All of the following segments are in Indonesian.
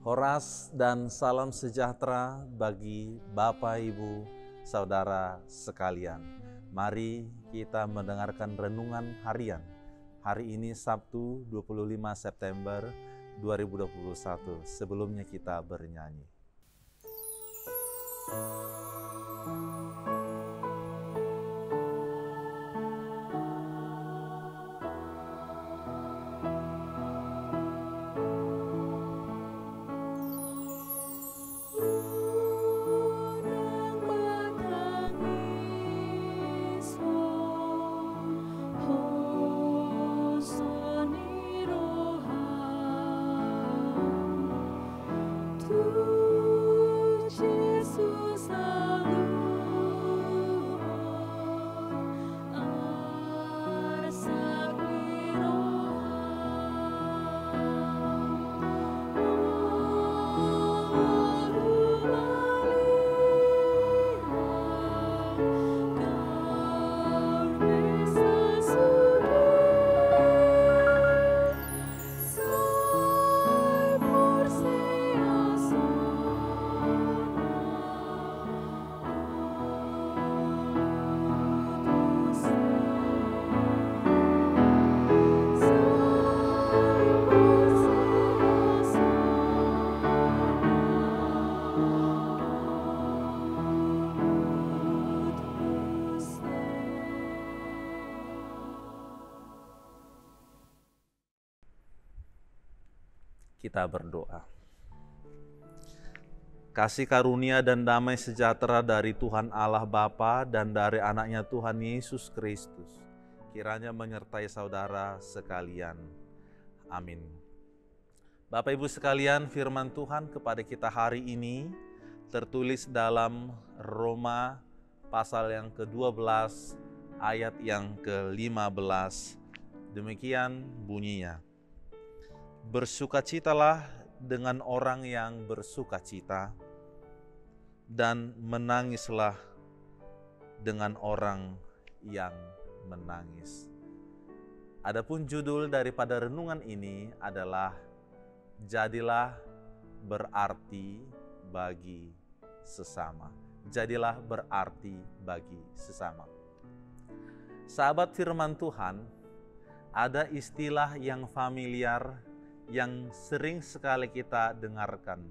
Horas dan salam sejahtera bagi Bapak, Ibu, Saudara sekalian. Mari kita mendengarkan renungan harian. Hari ini Sabtu 25 September 2021. Sebelumnya kita bernyanyi. Kita berdoa. Kasih karunia dan damai sejahtera dari Tuhan Allah Bapa dan dari anaknya Tuhan Yesus Kristus kiranya menyertai saudara sekalian. Amin. Bapak Ibu sekalian, firman Tuhan kepada kita hari ini tertulis dalam Roma pasal yang ke-12 ayat yang ke-15. Demikian bunyinya. Bersukacitalah dengan orang yang bersukacita, dan menangislah dengan orang yang menangis. Adapun judul daripada renungan ini adalah Jadilah berarti bagi sesama. Jadilah berarti bagi sesama. Sahabat firman Tuhan, ada istilah yang familiar yang sering sekali kita dengarkan,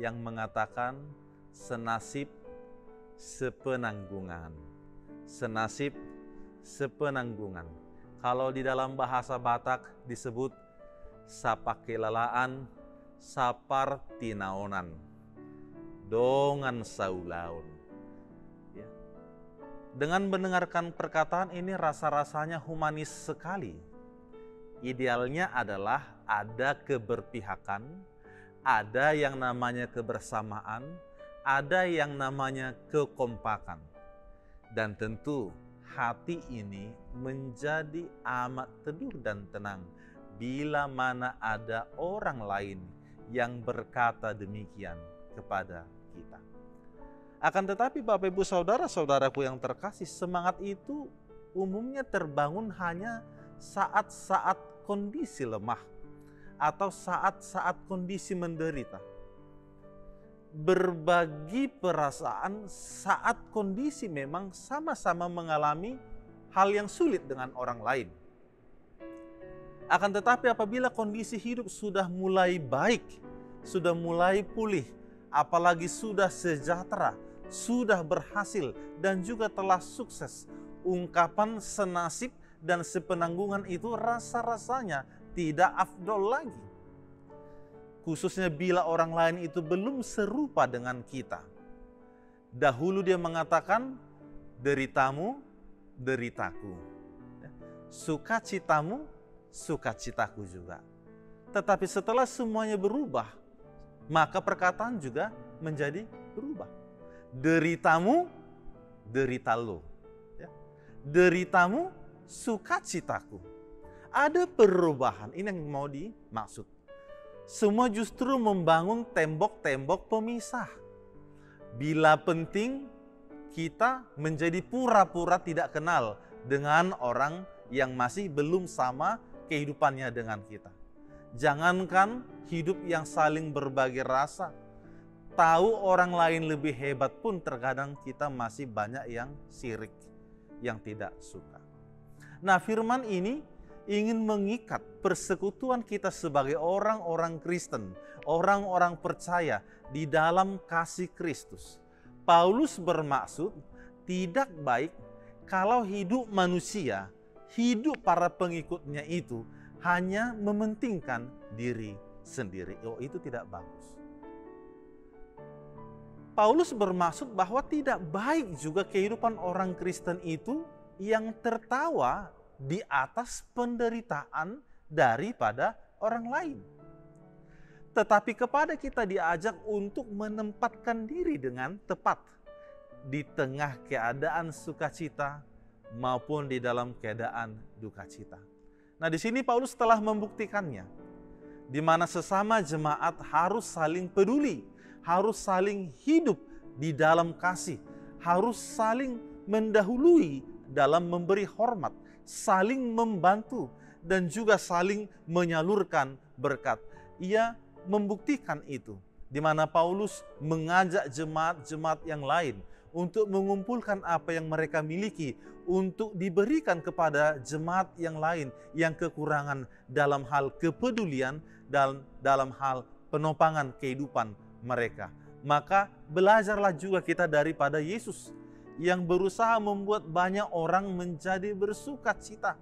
yang mengatakan senasib sepenanggungan. Senasib sepenanggungan. Kalau di dalam bahasa Batak disebut sapakelalaan, sapar tinaonan, dongan saulaun. Ya. Dengan mendengarkan perkataan ini rasa-rasanya humanis sekali. Idealnya adalah ada keberpihakan, ada yang namanya kebersamaan, ada yang namanya kekompakan. Dan tentu hati ini menjadi amat teduh dan tenang bila mana ada orang lain yang berkata demikian kepada kita. Akan tetapi Bapak Ibu Saudara-saudaraku yang terkasih, semangat itu umumnya terbangun hanya saat-saat kondisi lemah atau saat-saat kondisi menderita. Berbagi perasaan saat kondisi memang sama-sama mengalami hal yang sulit dengan orang lain. Akan tetapi apabila kondisi hidup sudah mulai baik, sudah mulai pulih, apalagi sudah sejahtera, sudah berhasil dan juga telah sukses, ungkapan senasib dan sepenanggungan itu rasa-rasanya tidak afdol lagi. Khususnya bila orang lain itu belum serupa dengan kita. Dahulu dia mengatakan, deritamu, deritaku. Sukacitamu, sukacitaku juga. Tetapi setelah semuanya berubah, maka perkataan juga menjadi berubah. Deritamu, derita lo. Deritamu, sukacitaku. Ada perubahan, ini yang mau dimaksud. Semua justru membangun tembok-tembok pemisah. Bila penting, kita menjadi pura-pura tidak kenal dengan orang yang masih belum sama kehidupannya dengan kita. Jangankan hidup yang saling berbagi rasa. Tahu orang lain lebih hebat pun terkadang kita masih banyak yang sirik, yang tidak suka. Nah, firman ini ingin mengikat persekutuan kita sebagai orang-orang Kristen, orang-orang percaya di dalam kasih Kristus. Paulus bermaksud tidak baik kalau hidup manusia, hidup para pengikutnya itu hanya mementingkan diri sendiri. Oh, itu tidak bagus. Paulus bermaksud bahwa tidak baik juga kehidupan orang Kristen itu yang tertawa di atas penderitaan daripada orang lain. Tetapi kepada kita diajak untuk menempatkan diri dengan tepat di tengah keadaan sukacita maupun di dalam keadaan duka cita. Nah, di sini Paulus telah membuktikannya, di mana sesama jemaat harus saling peduli, harus saling hidup di dalam kasih, harus saling mendahului dalam memberi hormat, saling membantu, dan juga saling menyalurkan berkat. Ia membuktikan itu, di mana Paulus mengajak jemaat-jemaat yang lain untuk mengumpulkan apa yang mereka miliki untuk diberikan kepada jemaat yang lain yang kekurangan dalam hal kepedulian dan dalam hal penopangan kehidupan mereka. Maka belajarlah juga kita daripada Yesus yang berusaha membuat banyak orang menjadi bersukacita.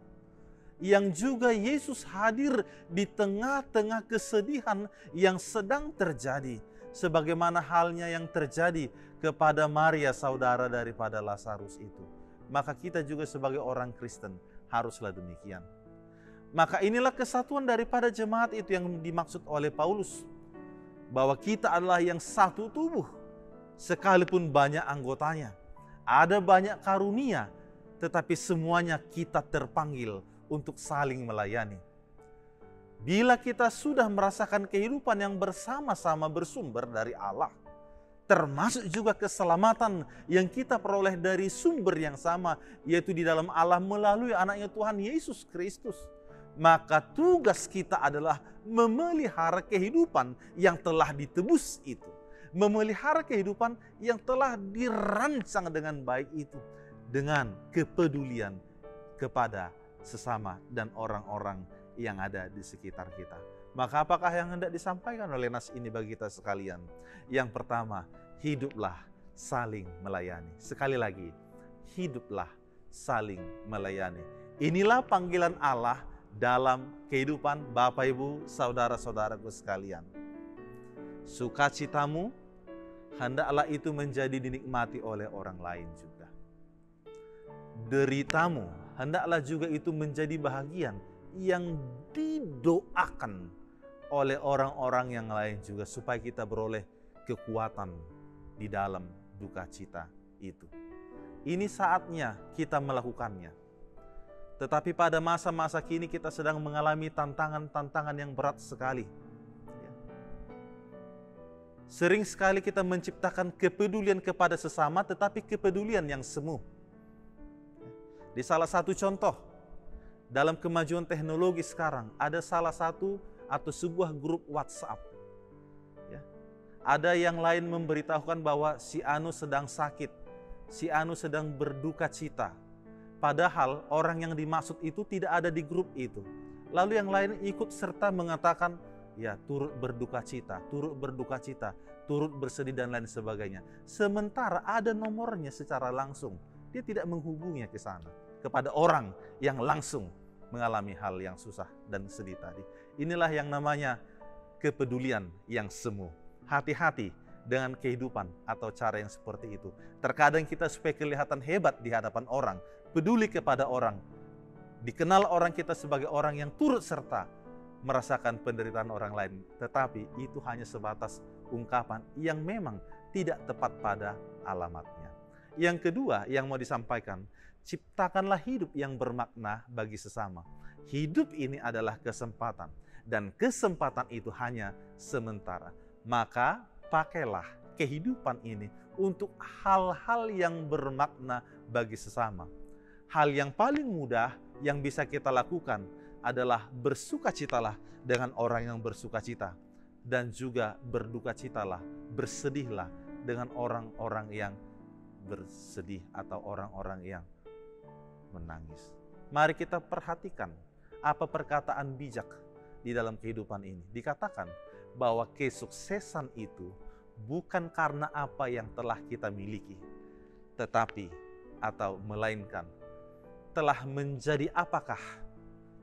Yang juga Yesus hadir di tengah-tengah kesedihan yang sedang terjadi. Sebagaimana halnya yang terjadi kepada Maria, saudara daripada Lazarus itu. Maka kita juga sebagai orang Kristen haruslah demikian. Maka inilah kesatuan daripada jemaat itu yang dimaksud oleh Paulus. Bahwa kita adalah yang satu tubuh, sekalipun banyak anggotanya. Ada banyak karunia, tetapi semuanya kita terpanggil untuk saling melayani. Bila kita sudah merasakan kehidupan yang bersama-sama bersumber dari Allah, termasuk juga keselamatan yang kita peroleh dari sumber yang sama, yaitu di dalam Allah melalui anaknya Tuhan Yesus Kristus, maka tugas kita adalah memelihara kehidupan yang telah ditebus itu. Memelihara kehidupan yang telah dirancang dengan baik itu. Dengan kepedulian kepada sesama dan orang-orang yang ada di sekitar kita. Maka apakah yang hendak disampaikan oleh nas ini bagi kita sekalian? Yang pertama, hiduplah saling melayani. Sekali lagi, hiduplah saling melayani. Inilah panggilan Allah dalam kehidupan Bapak, Ibu, saudara-saudaraku sekalian. Sukacitamu hendaklah itu menjadi dinikmati oleh orang lain juga. Deritamu hendaklah juga itu menjadi bahagian yang didoakan oleh orang-orang yang lain juga, supaya kita beroleh kekuatan di dalam duka cita itu. Ini saatnya kita melakukannya. Tetapi pada masa-masa kini kita sedang mengalami tantangan-tantangan yang berat sekali. Sering sekali kita menciptakan kepedulian kepada sesama, tetapi kepedulian yang semu. Di salah satu contoh, dalam kemajuan teknologi sekarang, ada salah satu atau sebuah grup WhatsApp. Ada yang lain memberitahukan bahwa si Anu sedang sakit, si Anu sedang berduka cita. Padahal orang yang dimaksud itu tidak ada di grup itu. Lalu yang lain ikut serta mengatakan, ya turut berduka cita, turut bersedih dan lain sebagainya. Sementara ada nomornya secara langsung. Dia tidak menghubungnya ke sana, kepada orang yang langsung mengalami hal yang susah dan sedih tadi. Inilah yang namanya kepedulian yang semu. Hati-hati dengan kehidupan atau cara yang seperti itu. Terkadang kita supaya kelihatan hebat di hadapan orang, peduli kepada orang, dikenal orang kita sebagai orang yang turut serta merasakan penderitaan orang lain. Tetapi itu hanya sebatas ungkapan yang memang tidak tepat pada alamatnya. Yang kedua yang mau disampaikan, ciptakanlah hidup yang bermakna bagi sesama. Hidup ini adalah kesempatan, dan kesempatan itu hanya sementara. Maka pakailah kehidupan ini untuk hal-hal yang bermakna bagi sesama. Hal yang paling mudah yang bisa kita lakukan adalah bersukacitalah dengan orang yang bersukacita. dan juga berdukacitalah, bersedihlah dengan orang-orang yang bersedih atau orang-orang yang menangis. Mari kita perhatikan apa perkataan bijak di dalam kehidupan ini. Dikatakan bahwa kesuksesan itu bukan karena apa yang telah kita miliki, tetapi atau melainkan telah menjadi apakah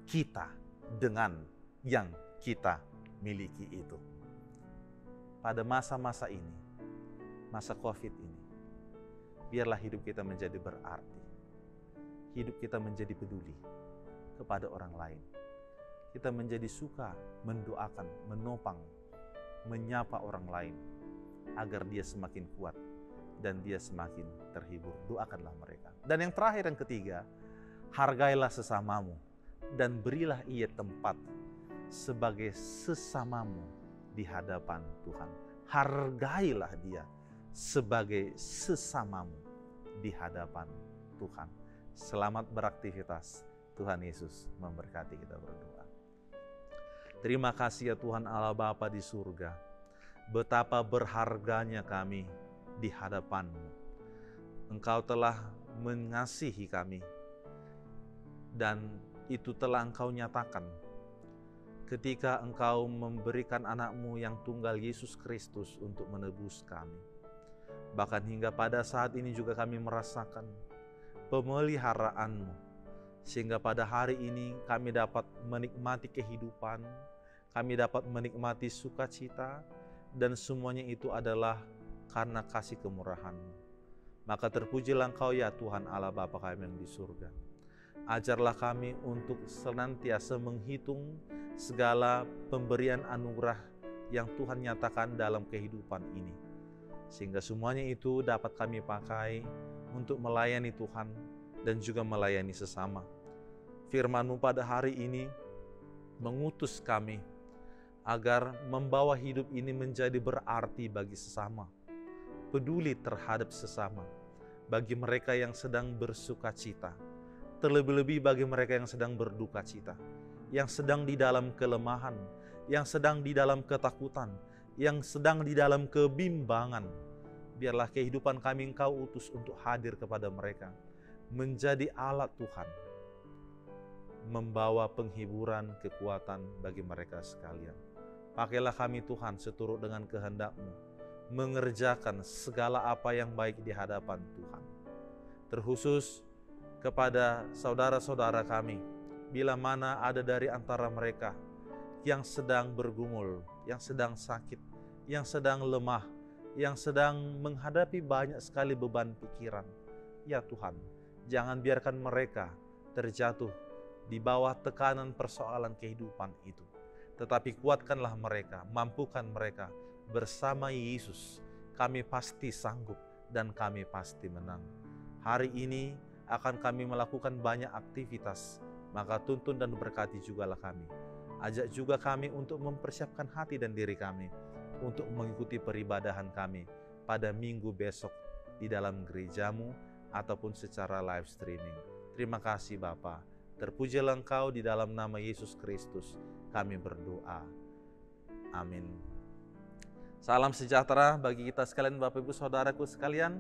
kita dengan yang kita miliki itu. Pada masa-masa ini, masa COVID ini, biarlah hidup kita menjadi berarti. Hidup kita menjadi peduli kepada orang lain. Kita menjadi suka mendoakan, menopang, menyapa orang lain agar dia semakin kuat dan dia semakin terhibur. Doakanlah mereka. Dan yang terakhir, yang ketiga, hargailah sesamamu dan berilah ia tempat sebagai sesamamu di hadapan Tuhan. Hargailah dia sebagai sesamamu di hadapan Tuhan. Selamat beraktivitas. Tuhan Yesus memberkati. Kita berdoa. Terima kasih ya Tuhan Allah Bapa di surga. Betapa berharganya kami di hadapan-Mu. Engkau telah mengasihi kami. Dan itu telah Engkau nyatakan ketika Engkau memberikan anak-Mu yang tunggal Yesus Kristus untuk menebus kami. Bahkan hingga pada saat ini juga kami merasakan pemeliharaan-Mu, sehingga pada hari ini kami dapat menikmati kehidupan, kami dapat menikmati sukacita, dan semuanya itu adalah karena kasih kemurahan-Mu. Maka terpujilah Engkau ya Tuhan Allah Bapa kami yang di surga. Ajarlah kami untuk senantiasa menghitung segala pemberian anugerah yang Tuhan nyatakan dalam kehidupan ini. Sehingga semuanya itu dapat kami pakai untuk melayani Tuhan dan juga melayani sesama. Firman-Mu pada hari ini mengutus kami agar membawa hidup ini menjadi berarti bagi sesama. Peduli terhadap sesama. Bagi mereka yang sedang bersukacita. Terlebih-lebih bagi mereka yang sedang berduka cita, yang sedang di dalam kelemahan, yang sedang di dalam ketakutan, yang sedang di dalam kebimbangan. Biarlah kehidupan kami Engkau utus untuk hadir kepada mereka, menjadi alat Tuhan, membawa penghiburan, kekuatan bagi mereka sekalian. Pakailah kami Tuhan seturut dengan kehendak-Mu, mengerjakan segala apa yang baik di hadapan Tuhan. Terkhusus kepada saudara-saudara kami, bila mana ada dari antara mereka yang sedang bergumul, yang sedang sakit, yang sedang lemah, yang sedang menghadapi banyak sekali beban pikiran. Ya Tuhan, jangan biarkan mereka terjatuh di bawah tekanan persoalan kehidupan itu. Tetapi kuatkanlah mereka, mampukan mereka. Bersama Yesus, kami pasti sanggup dan kami pasti menang. Hari ini akan kami melakukan banyak aktivitas, maka tuntun dan berkati jugalah kami. Ajak juga kami untuk mempersiapkan hati dan diri kami untuk mengikuti peribadahan kami pada minggu besok di dalam gereja-Mu ataupun secara live streaming. Terima kasih Bapa. Terpujilah Engkau, di dalam nama Yesus Kristus kami berdoa. Amin. Salam sejahtera bagi kita sekalian, Bapak Ibu Saudaraku sekalian.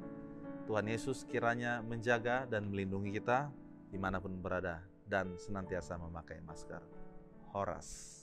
Tuhan Yesus kiranya menjaga dan melindungi kita dimanapun berada dan senantiasa memakai masker. Horas.